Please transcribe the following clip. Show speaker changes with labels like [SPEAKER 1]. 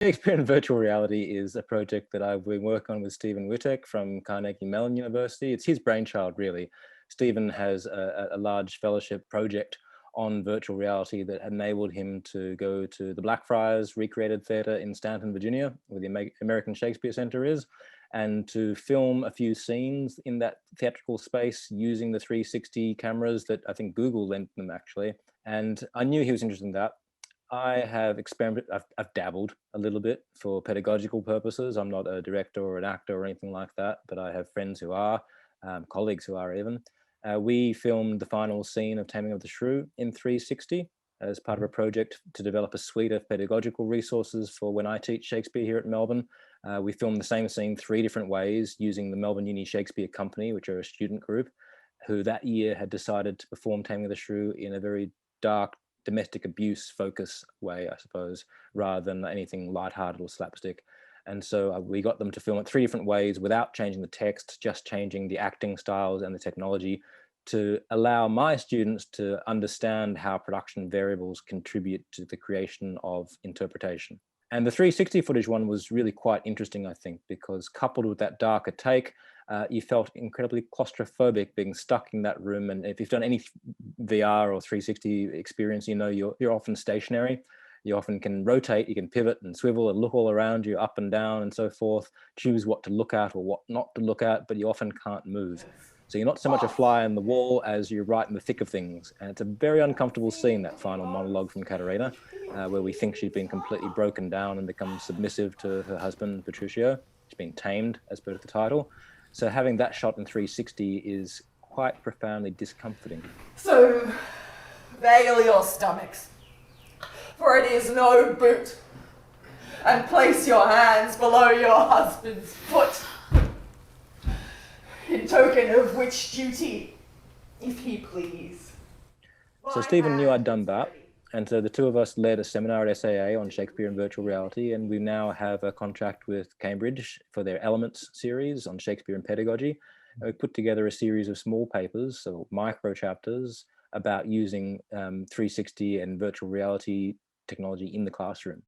[SPEAKER 1] Shakespeare in virtual reality is a project that I've been working on with Stephen Wittek from Carnegie Mellon University. It's his brainchild, really. Stephen has a large fellowship project on virtual reality that enabled him to go to the Blackfriars recreated theatre in Stanton, Virginia, where the American Shakespeare Center is, and to film a few scenes in that theatrical space using the 360 cameras that I think Google lent them, actually. And I knew he was interested in that. I have experimented, I've dabbled a little bit for pedagogical purposes. I'm not a director or an actor or anything like that, but I have friends who are, colleagues who are even. We filmed the final scene of Taming of the Shrew in 360 as part of a project to develop a suite of pedagogical resources for when I teach Shakespeare here at Melbourne. We filmed the same scene 3 different ways using the Melbourne Union Shakespeare Company, which are a student group, who that year had decided to perform Taming of the Shrew in a very dark, domestic abuse focus way, I suppose, rather than anything lighthearted or slapstick. And so we got them to film it 3 different ways without changing the text, just changing the acting styles and the technology to allow my students to understand how production variables contribute to the creation of interpretation. And the 360 footage one was really quite interesting, I think, because coupled with that darker take, you felt incredibly claustrophobic being stuck in that room. And if you've done any VR or 360 experience, you know you're often stationary. You often can rotate, you can pivot and swivel and look all around you, up and down and so forth, choose what to look at or what not to look at, but you often can't move. So you're not so much a fly on the wall as you're right in the thick of things. And it's a very uncomfortable scene, that final monologue from Caterina, where we think she's been completely broken down and become submissive to her husband, Petruchio. She's been tamed, as per the title. So having that shot in 360 is quite profoundly discomforting.
[SPEAKER 2] So, veil your stomachs, for it is no boot, and place your hands below your husband's foot, in token of which duty, if he please.
[SPEAKER 1] So Stephen knew I'd done that, and so the 2 of us led a seminar at SAA on Shakespeare and virtual reality, and we now have a contract with Cambridge for their Elements series on Shakespeare and pedagogy. And we put together a series of small papers, so micro chapters, about using 360 and virtual reality technology in the classroom.